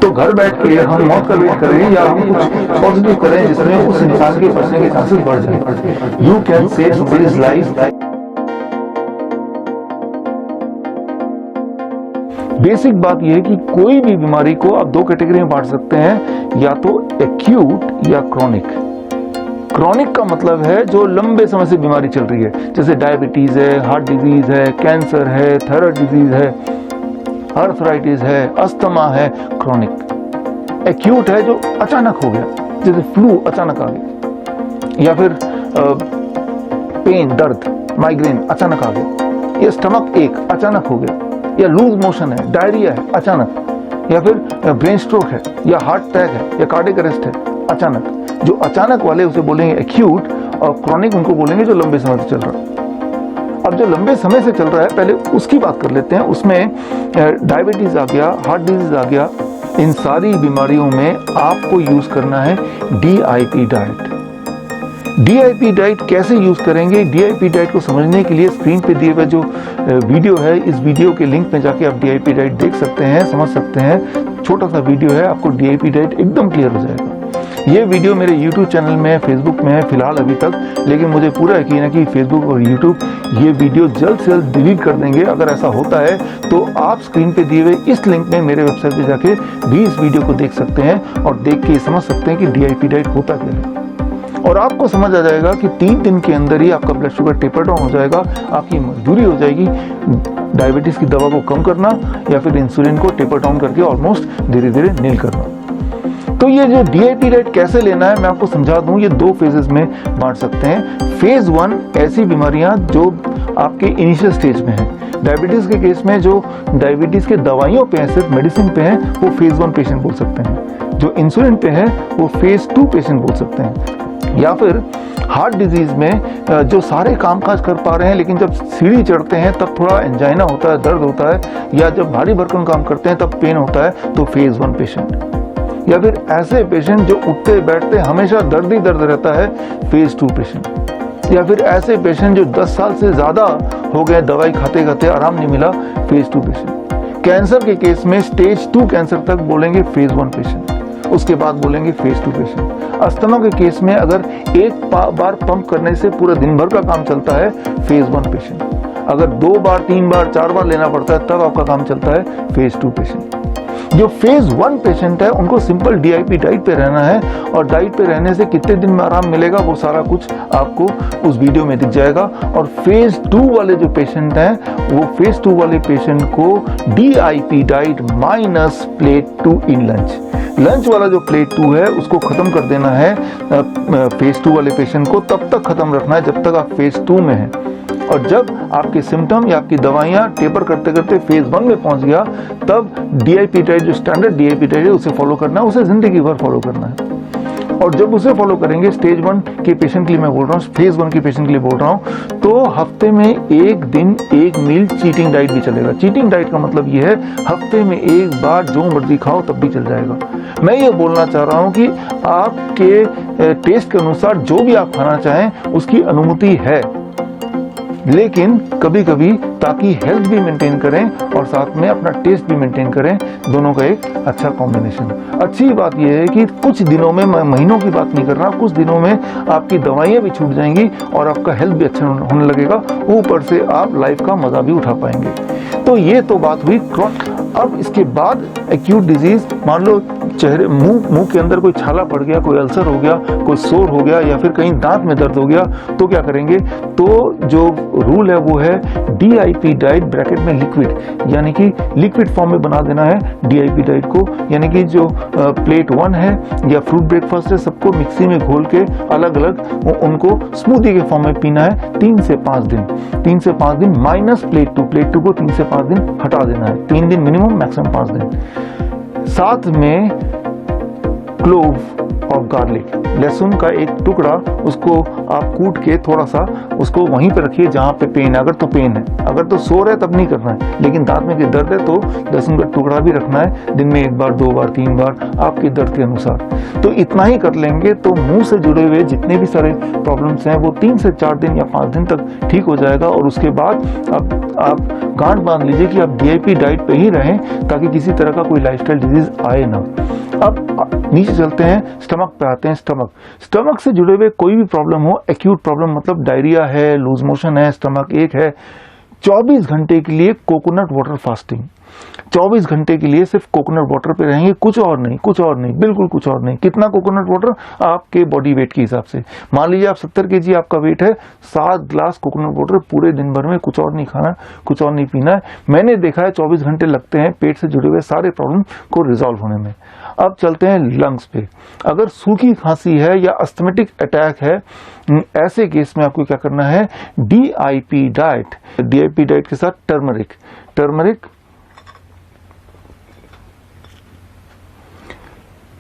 तो घर बैठ के हम मौत का वेट करें या हम कुछ पॉजिटिव करें जिसमें उस इंसान के बचने के चांसेस बढ़ जाए। You can save somebody's life. Basic बात यह है कि कोई भी बीमारी को आप दो कैटेगरी में बांट सकते हैं, या तो एक्यूट या क्रॉनिक। क्रॉनिक का मतलब है जो लंबे समय से बीमारी चल रही है, जैसे डायबिटीज है, हार्ट डिजीज है, कैंसर है, थायराइड डिजीज है, आर्थराइटिस है, अस्थमा है, क्रॉनिक। एक्यूट है जो अचानक हो गया, जैसे फ्लू अचानक आ गया, या फिर पेन, दर्द, माइग्रेन अचानक आ गया, या स्टमक एक अचानक हो गया, या लूज मोशन है, डायरिया है अचानक, या फिर ब्रेन स्ट्रोक है, या हार्ट अटैक है, या कार्डियक अरेस्ट है अचानक। जो अचानक वाले उसे बोलेंगे एक्यूट, और क्रॉनिक उनको बोलेंगे जो लंबे समय से चल रहा है। अब जो लंबे समय से चल रहा है पहले उसकी बात कर लेते हैं। उसमें डायबिटीज आ गया, हार्ट डिजीज आ गया। इन सारी बीमारियों में आपको यूज करना है DIP डाइट। DIP डाइट कैसे यूज करेंगे? DIP डाइट को समझने के लिए स्क्रीन पे दिए हुए जो वीडियो है, इस वीडियो के लिंक में जाके आप DIP डाइट देख सकते हैं, समझ सकते हैं। छोटा सा वीडियो है, आपको DIP डाइट एकदम क्लियर हो जाएगा। ये वीडियो मेरे YouTube चैनल में, फेसबुक में है फिलहाल अभी तक, लेकिन मुझे पूरा यकीन है कि फेसबुक और YouTube ये वीडियो जल्द से जल्द डिलीट कर देंगे। अगर ऐसा होता है तो आप स्क्रीन पे दिए हुए इस लिंक में मेरे वेबसाइट पे जाके भी इस वीडियो को देख सकते हैं और देख के समझ सकते हैं कि DIP डाइट होता क्या है। और आपको समझ आ जाएगा कि 3 दिन के अंदर ही आपका ब्लड शुगर टेपर डाउन हो जाएगा। आपकी मजदूरी हो जाएगी डायबिटीज की दवा को कम करना, या फिर इंसुलिन को टेपर डाउन करके ऑलमोस्ट धीरे धीरे नील करना। तो ये जो DIP डाइट कैसे लेना है मैं आपको समझा दूं। ये 2 फेजेस में बांट सकते हैं। फेज 1 ऐसी बीमारियां जो आपके इनिशियल स्टेज में है। डायबिटीज के केस में जो डायबिटीज के दवाइयों पे है, सिर्फ मेडिसिन पे है, वो फेज 1 पेशेंट बोल सकते हैं। जो इंसुलिन पे है वो फेज 2 पेशेंट बोल सकते हैं। या फिर हार्ट डिजीज में जो सारे कामकाज कर पा रहे हैं लेकिन जब सीढ़ी चढ़ते हैं तब थोड़ा एंजाइना होता है, दर्द होता है, या जब भारी भरकम काम करते हैं तब पेन होता है, तो फेज 1 पेशेंट। या फिर ऐसे पेशेंट जो उठते बैठते हमेशा दर्द ही दर्द रहता है, फेज 2 पेशेंट। या फिर ऐसे पेशेंट जो 10 साल से ज्यादा हो गए दवाई खाते खाते आराम नहीं मिला, फेज 2 पेशेंट। कैंसर के केस में स्टेज 2 कैंसर तक बोलेंगे फेज 1 पेशेंट, उसके बाद बोलेंगे फेज 2 पेशेंट। अस्थमा के केस में अगर एक बार पंप करने से पूरा दिन भर का काम चलता है, फेज 1 पेशेंट। अगर 2 बार, 3 बार, 4 बार लेना पड़ता है तब आपका काम चलता है, फेज 2 पेशेंट। जो फेज 1 पेशेंट है उनको सिंपल DIP डाइट पे रहना है, और डाइट पे रहने से कितने दिन में आराम मिलेगा वो सारा कुछ आपको उस वीडियो में दिख जाएगा। और फेज 2 वाले जो पेशेंट हैं, वो फेज 2 वाले पेशेंट को DIP डाइट माइनस प्लेट 2 इन लंच। लंच वाला जो प्लेट 2 है उसको खत्म कर देना है फेज 2 वाले पेशेंट को, तब तक खत्म रखना है जब तक आप फेज 2 में हैं। और जब आपके सिम्टम या आपकी दवाइयां टेपर करते करते फेज 1 में पहुंच गया, तब DIP डाइट जो स्टैंडर्ड DIP डाइट है उसे फॉलो करना है, उसे जिंदगी भर फॉलो करना है। और जब उसे फॉलो करेंगे, स्टेज 1 के पेशेंट के लिए मैं बोल रहा हूँ, फेज 1 के पेशेंट के लिए बोल रहा हूँ, तो हफ्ते में 1 दिन 1 मील चीटिंग डाइट भी चलेगा। चीटिंग डाइट का मतलब ये है हफ्ते में 1 बार जो मर्जी खाओ तब भी चल जाएगा। मैं ये बोलना चाह रहा हूँ कि आपके टेस्ट के अनुसार जो भी आप खाना चाहें उसकी अनुमति है, लेकिन कभी कभी ताकि हेल्थ भी मेंटेन करें और साथ में अपना टेस्ट भी मेंटेन करें, दोनों का एक अच्छा कॉम्बिनेशन। अच्छी बात यह है कि कुछ दिनों में, मैं महीनों की बात नहीं कर रहा, कुछ दिनों में आपकी दवाइयां भी छूट जाएंगी और आपका हेल्थ भी अच्छा होने लगेगा, ऊपर से आप लाइफ का मजा भी उठा पाएंगे। तो ये तो बात हुई क्रॉनिक। अब इसके बाद एक्यूट डिजीज, मान लो चेहरे मुंह के अंदर कोई छाला पड़ गया, कोई अल्सर हो गया, कोई सोर हो गया, या फिर कहीं दांत में दर्द हो गया, तो क्या करेंगे? तो जो रूल है वो है DIP डाइट ब्रैकेट में लिक्विड, यानी कि लिक्विड फॉर्म में बना देना है DIP डाइट को। यानी कि जो प्लेट 1 है या फ्रूट ब्रेकफास्ट है, सबको मिक्सी में घोल के अलग अलग उनको स्मूदी के फॉर्म में पीना है 3 से 5 दिन। 3 से 5 दिन माइनस प्लेट 2 को 3 से 5 दिन हटा देना है। 3 दिन मिनिमम, मैक्सिमम 5 दिन। साथ में क्लोव ऑफ गार्लिक, लहसुन का एक टुकड़ा उसको आप कूट के थोड़ा सा उसको वहीं पे रखिए जहाँ पे पेन है, अगर तो पेन है, अगर तो सो रहे तब नहीं करना है, लेकिन दांत में दर्द है तो लहसुन का टुकड़ा भी रखना है, दिन में 1 बार 2 बार 3 बार आपके दर्द के अनुसार। तो इतना ही कर लेंगे तो मुंह से जुड़े हुए जितने भी सारे प्रॉब्लम्स हैं वो 3 से 4 दिन या 5 दिन तक ठीक हो जाएगा। और उसके बाद अब आप गांठ बांध लीजिए कि आप DIP डाइट पे ही रहें ताकि किसी तरह का कोई लाइफस्टाइल डिजीज आए ना। अब नीचे चलते हैं, स्टमक पे आते हैं। स्टमक से जुड़े हुए कोई भी प्रॉब्लम हो, एक्यूट प्रॉब्लम मतलब डायरिया है, लूज मोशन है, स्टमक एक है, 24 घंटे के लिए कोकोनट वाटर फास्टिंग, 24 घंटे के लिए सिर्फ कोकोनट वाटर पे रहेंगे, कुछ और नहीं, बिल्कुल कुछ और नहीं। कितना कोकोनट वाटर? आपके बॉडी वेट के हिसाब से। मान लीजिए आप 70 kg आपका वेट है, 7 ग्लास कोकोनट वाटर पूरे दिन भर में, कुछ और नहीं खाना, कुछ और नहीं पीना है। मैंने देखा है 24 घंटे लगते हैं पेट से जुड़े हुए सारे प्रॉब्लम को रिजॉल्व होने में। अब चलते हैं लंग्स पे। अगर सूखी खांसी है या अस्थमेटिक अटैक है, ऐसे केस में आपको क्या करना है? DIP डाइट के साथ टर्मरिक,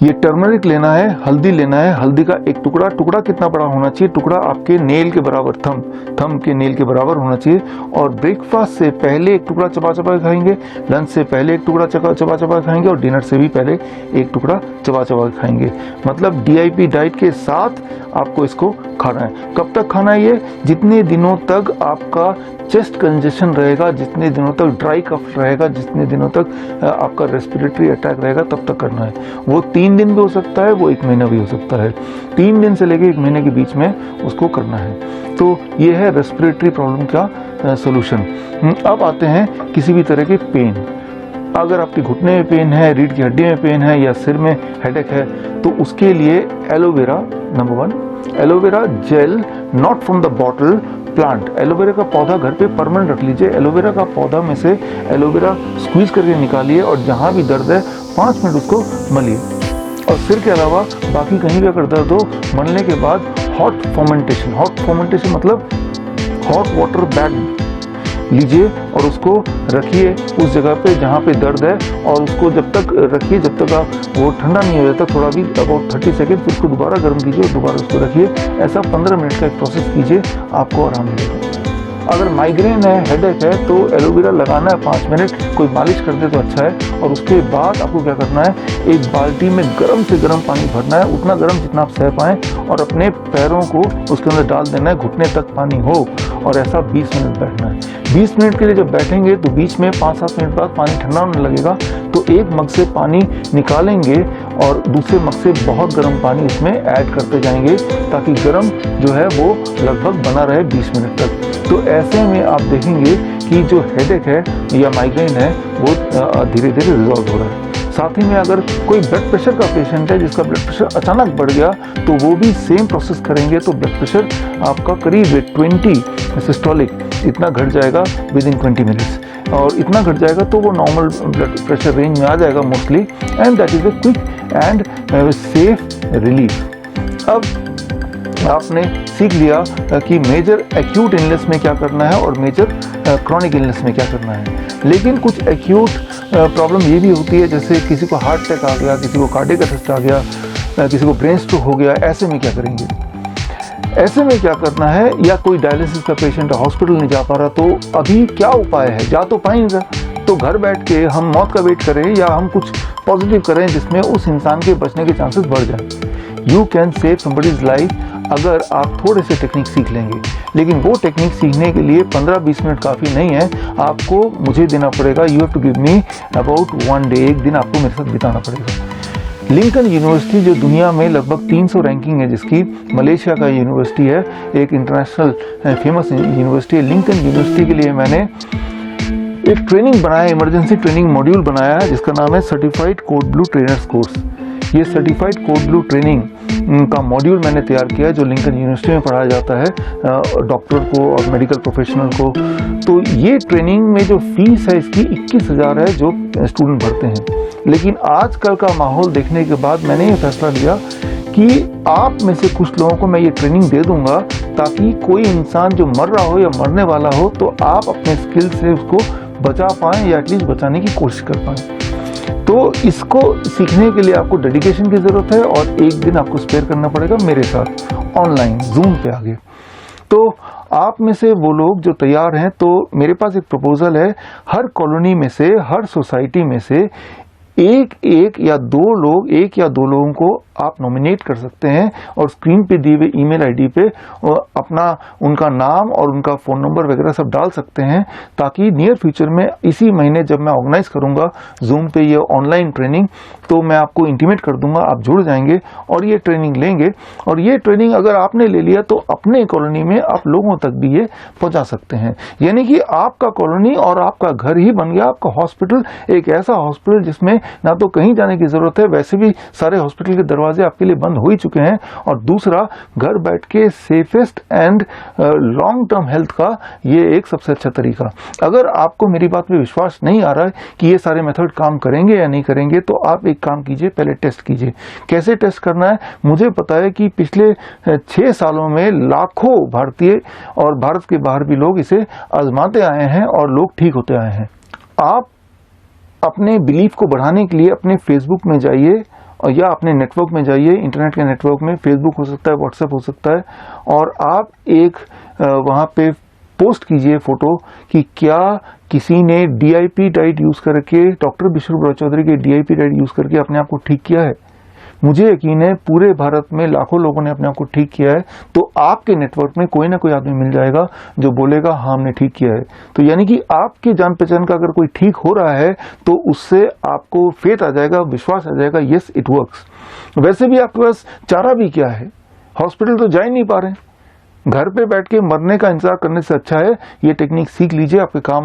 ये टर्मरिक लेना है, हल्दी लेना है, हल्दी का एक टुकड़ा कितना बड़ा होना चाहिए? टुकड़ा आपके नेल के बराबर, थंब के नेल के बराबर होना चाहिए। और ब्रेकफास्ट से पहले एक टुकड़ा चबा चबा खाएंगे, लंच से पहले एक टुकड़ा चबा चबा खाएंगे और डिनर से भी पहले एक टुकड़ा चबा चबा खाएंगे। मतलब DIP डाइट के साथ आपको इसको खाना है। कब तक खाना है ये? जितने दिनों तक आपका चेस्ट कंजेशन रहेगा, जितने दिनों तक ड्राई कफ रहेगा, जितने दिनों तक आपका रेस्पिरेटरी अटैक रहेगा, तब तक करना है। वो 3 दिन भी हो सकता है, वो 1 महीना भी हो सकता है। 3 दिन से लेकर 1 महीने के बीच में उसको करना है। तो ये है रेस्पिरेटरी प्रॉब्लम का सोल्यूशन। अब आते हैं किसी भी तरह के पेन। अगर आपके घुटने में पेन है, रीढ़ की हड्डी में पेन है या सिर में हेडेक है, तो उसके लिए aloe vera, number 1, aloe vera gel, not from the bottle, plant. Aloe vera का पौधा घर पे परमानेंट रख लीजिए। एलोवेरा का पौधा में से एलोवेरा स्क्वीज करके निकालिए और जहां भी दर्द है 5 मिनट उसको मलिए। और सिर के अलावा बाकी कहीं भी अगर दर्द हो, मलने के बाद हॉट फर्मेंटेशन मतलब हॉट वाटर बैग लीजिए और उसको रखिए उस जगह पे जहाँ पे दर्द है, और उसको जब तक रखिए जब तक आप वो ठंडा नहीं हो जाता, थोड़ा भी अबाउट 30 सेकेंड, फिर उसको दोबारा गर्म कीजिए, दोबारा उसको रखिए। ऐसा 15 मिनट का एक प्रोसेस कीजिए, आपको आराम मिलेगा। अगर माइग्रेन है, हेडेक है, तो एलोवेरा लगाना है 5 मिनट, कोई मालिश कर दे तो अच्छा है। और उसके बाद आपको क्या करना है? एक बाल्टी में गर्म से गर्म पानी भरना है, उतना गर्म जितना आप सह पाएँ, और अपने पैरों को उसके अंदर डाल देना है, घुटने तक पानी हो, और ऐसा 20 मिनट बैठना है। 20 मिनट के लिए जब बैठेंगे तो बीच में 5-7 मिनट बाद पानी ठंडा होने लगेगा, तो एक मग से पानी निकालेंगे और दूसरे मग से बहुत गर्म पानी उसमें ऐड करते जाएंगे, ताकि गर्म जो है वो लगभग बना रहे 20 मिनट तक। तो ऐसे में आप देखेंगे कि जो हेडेक है या माइग्रेन है वो धीरे धीरे रिजॉल्व हो रहा है। साथ ही में अगर कोई ब्लड प्रेशर का पेशेंट है जिसका ब्लड प्रेशर अचानक बढ़ गया, तो वो भी सेम प्रोसेस करेंगे, तो ब्लड प्रेशर आपका करीब 20 सिस्टोलिक इतना घट जाएगा विद इन 20 मिनट्स, और इतना घट जाएगा तो वो नॉर्मल ब्लड प्रेशर रेंज में आ जाएगा mostly, and that is a quick and safe relief. अब आपने सीख लिया कि मेजर एक्यूट इलनेस में क्या करना है और मेजर क्रॉनिक इलनेस में क्या करना है। लेकिन कुछ एक्यूट प्रॉब्लम ये भी होती है, जैसे किसी को हार्ट अटैक आ गया, किसी को कार्डियक अरेस्ट आ गया, किसी को ब्रेन स्ट्रोक हो गया। ऐसे में क्या करेंगे? ऐसे में क्या करना है? या कोई डायलिसिस का पेशेंट हॉस्पिटल नहीं जा पा रहा, तो अभी क्या उपाय है? जा तो पाएंगे, तो घर बैठ के हम मौत का वेट करें या हम कुछ पॉजिटिव करें जिसमें उस इंसान के बचने के चांसेस बढ़ जाए। You can save somebody's life अगर आप थोड़े से टेक्निक सीख लेंगे। लेकिन वो टेक्निक सीखने के लिए 15-20 मिनट काफ़ी नहीं है, आपको मुझे देना पड़ेगा। You have to give me about 1 day, एक दिन आपको मेरे साथ बिताना पड़ेगा। लिंकन यूनिवर्सिटी जो दुनिया में लगभग 300 रैंकिंग है जिसकी, मलेशिया का यूनिवर्सिटी है, एक इंटरनेशनल फेमस यूनिवर्सिटी है। लिंकन यूनिवर्सिटी के लिए मैंने एक ट्रेनिंग बनाया, इमरजेंसी ट्रेनिंग मॉड्यूल बनाया है जिसका नाम है certified code blue trainers course. ये सर्टिफाइड कोड ब्लू ट्रेनिंग का मॉड्यूल मैंने तैयार किया है जो लिंकन यूनिवर्सिटी में पढ़ाया जाता है डॉक्टर को और मेडिकल प्रोफेशनल को। तो ये ट्रेनिंग में जो फीस है इसकी 21,000 है जो स्टूडेंट भरते हैं। लेकिन आजकल का माहौल देखने के बाद मैंने ये फैसला लिया कि आप में से कुछ लोगों को मैं ये ट्रेनिंग दे दूंगा, ताकि कोई इंसान जो मर रहा हो या मरने वाला हो तो आप अपने स्किल से उसको बचा पाएँ या एटलीस्ट बचाने की कोशिश कर पाएँ। तो इसको सीखने के लिए आपको डेडिकेशन की ज़रूरत है और एक दिन आपको स्पेयर करना पड़ेगा मेरे साथ ऑनलाइन जूम पे आगे। तो आप में से वो लोग जो तैयार हैं, तो मेरे पास एक प्रपोजल है, हर कॉलोनी में से, हर सोसाइटी में से एक या दो लोगों को आप नॉमिनेट कर सकते हैं और स्क्रीन पे दिए हुए ईमेल आईडी पे अपना उनका नाम और उनका फ़ोन नंबर वगैरह सब डाल सकते हैं, ताकि नियर फ्यूचर में इसी महीने जब मैं ऑर्गेनाइज करूंगा जूम पे ये ऑनलाइन ट्रेनिंग, तो मैं आपको इंटीमेट कर दूंगा, आप जुड़ जाएंगे और ये ट्रेनिंग लेंगे। और ये ट्रेनिंग अगर आपने ले लिया तो अपने कॉलोनी में आप लोगों तक भी ये पहुंचा सकते हैं। यानी कि आपका कॉलोनी और आपका घर ही बन गया आपका हॉस्पिटल, एक ऐसा हॉस्पिटल जिसमें ना तो कहीं जाने की जरूरत है, वैसे भी सारे हॉस्पिटल के दरवाजे आपके लिए बंद हो ही चुके हैं, और दूसरा घर बैठ के safest and long term health का ये एक सबसे अच्छा तरीका। अगर आपको मेरी बात पे विश्वास नहीं आ रहा है कि ये सारे मेथड काम करेंगे या नहीं करेंगे, तो आप एक काम कीजिए, पहले टेस्ट कीजिए। कैसे टेस्ट करना है? मुझे पता है कि पिछले 6 सालों में लाखों भारतीय और भारत के बाहर भी लोग इसे आजमाते आए हैं और लोग ठीक होते आए हैं। आप अपने बिलीफ को बढ़ाने के लिए अपने फेसबुक में जाइए और या अपने नेटवर्क में जाइए, इंटरनेट के नेटवर्क में, फेसबुक हो सकता है, व्हाट्सएप हो सकता है, और आप एक वहाँ पे पोस्ट कीजिए फोटो कि क्या किसी ने DIP डाइट यूज करके, डॉक्टर विश्वरूप चौधरी के DIP डाइट यूज करके अपने आप को ठीक किया है। मुझे यकीन है पूरे भारत में लाखों लोगों ने अपने आप को ठीक किया है, तो आपके नेटवर्क में कोई ना कोई आदमी मिल जाएगा जो बोलेगा हाँ हमने ठीक किया है। तो यानी कि आपके जान पहचान का अगर कोई ठीक हो रहा है तो उससे आपको फेथ आ जाएगा, विश्वास आ जाएगा, यस इट वर्क्स। वैसे भी आपके पास चारा भी क्या है, हॉस्पिटल तो जा ही नहीं पा रहे, घर पे बैठ के मरने का इंतजार करने से अच्छा है ये टेक्निक सीख लीजिए, आपके काम